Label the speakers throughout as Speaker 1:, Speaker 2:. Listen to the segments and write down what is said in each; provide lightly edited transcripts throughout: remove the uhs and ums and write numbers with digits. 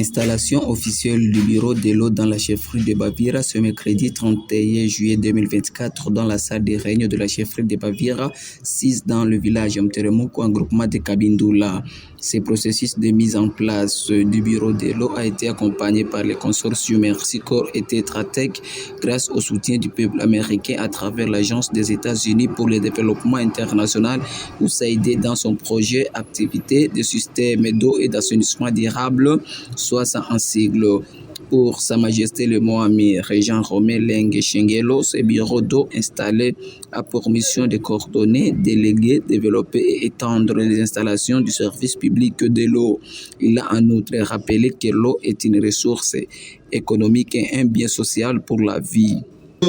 Speaker 1: Installation officielle du bureau de l'eau dans la chefferie de Baviera ce mercredi 31 juillet 2024 dans la salle des réunions de la chefferie de Baviera, 6 dans le village Mteremuko, un groupement de Kabindula. Ce processus de mise en place du bureau de l'eau a été accompagné par les consortiums Mercy Corps et Tetra Tech grâce au soutien du peuple américain à travers l'Agence des États-Unis pour le développement international USAID dans son projet activité de système d'eau et d'assainissement durable, soit en sigle. Pour Sa Majesté le Mohamed Régent Romain Lengue Shengelo, ce bureau d'eau installé a pour mission de coordonner, déléguer, développer et étendre les installations du service public de l'eau. Il a en outre rappelé que l'eau est une ressource économique et un bien social pour la vie.
Speaker 2: Je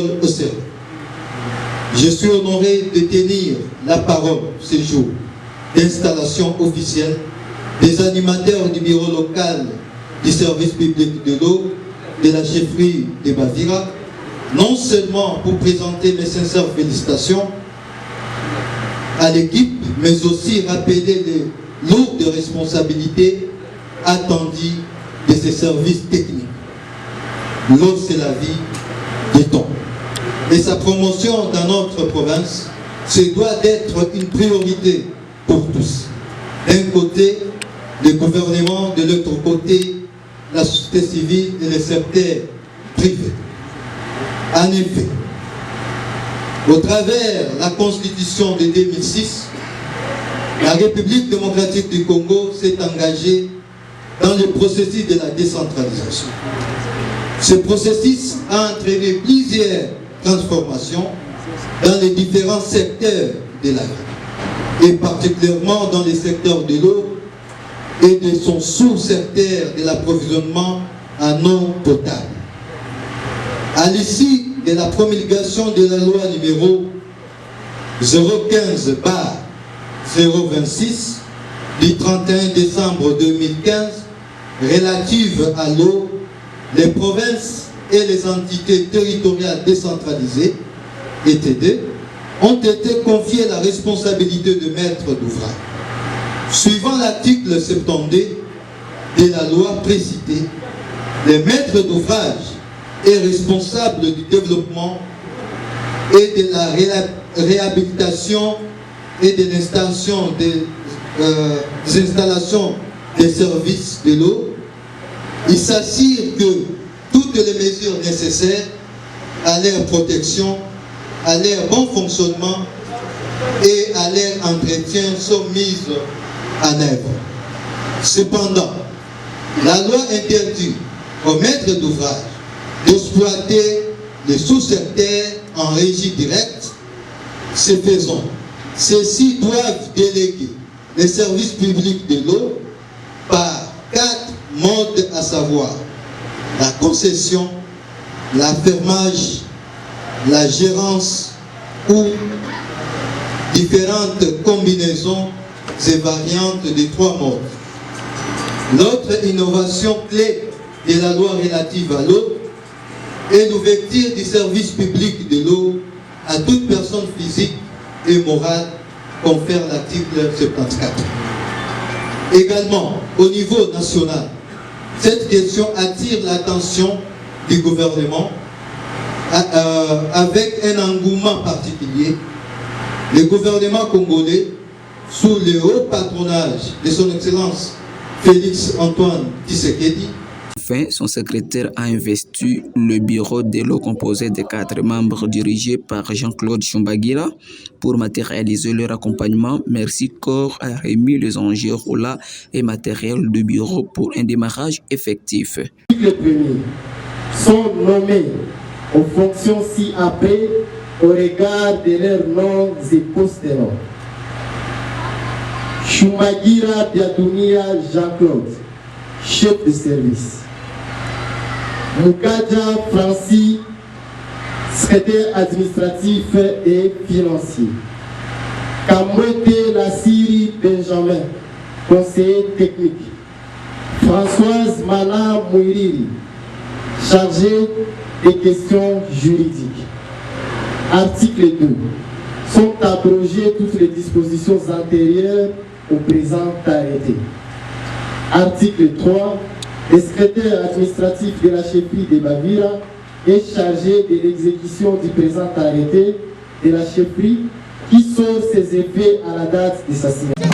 Speaker 2: suis honoré de tenir la parole ce jour d'installation officielle des animateurs du bureau local du service public de l'eau de la chefferie de Baviera, non seulement pour présenter mes sincères félicitations à l'équipe, mais aussi rappeler les lourdes responsabilités attendues de ces services techniques. L'eau, c'est la vie des temps. Et sa promotion dans notre province se doit d'être une priorité pour tous. D'un côté, le gouvernement, de l'autre côté, la société civile et le secteur privé. En effet, au travers de la Constitution de 2006, la République démocratique du Congo s'est engagée dans le processus de la décentralisation. Ce processus a entraîné plusieurs transformations dans les différents secteurs de la vie, et particulièrement dans les secteurs de l'eau et de son sous-secteur de l'approvisionnement en eau potable. À l'issue de la promulgation de la loi numéro 015/026 du 31 décembre 2015 relative à l'eau, les provinces et les entités territoriales décentralisées, ETD, ont été confiées la responsabilité de maître d'ouvrage. Suivant l'article 72 de la loi précitée, le maître d'ouvrage est responsable du développement et de la réhabilitation et de l'installation des installations des services de l'eau. Il s'assure que toutes les mesures nécessaires à leur protection, à leur bon fonctionnement et à leur entretien sont mises en œuvre. Cependant, la loi interdit au maître d'ouvrage d'exploiter les sous-secteurs en régie directe. Ce faisant, ceux-ci doivent déléguer les services publics de l'eau par 4 modes, à savoir la concession, l'affermage, la gérance ou différentes combinaisons et variantes des 3 modes. L'autre innovation clé de la loi relative à l'eau est l'ouverture du service public de l'eau à toute personne physique et morale, confère l'article 74. Également, au niveau national, cette question attire l'attention du gouvernement avec un engouement particulier. Le gouvernement congolais, sous le haut patronage de son Excellence Félix Antoine Tshisekedi.
Speaker 1: Enfin, son secrétaire a investi le bureau de l'eau composé de 4 membres dirigés par Jean-Claude Chumbagira. Pour matérialiser leur accompagnement, Mercy Corps a remis les enjeux roulants et matériels du bureau pour un démarrage effectif.
Speaker 3: Les premiers sont nommés aux fonctions ci-après au regard de leurs noms et postes de nom. Chumbagira Biadunia Jean-Claude, chef de service. Mukaja Francis, secrétaire administratif et financier. Kamwete Lassiri Benjamin, conseiller technique. Françoise Mana Mouiriri, chargée des questions juridiques. Article 2. Sont abrogées toutes les dispositions antérieures au présent arrêté. Article 3. Le secrétaire administratif de la chefferie de Bavira est chargé de l'exécution du présent arrêté de la chefferie qui sort ses effets à la date de sa signature.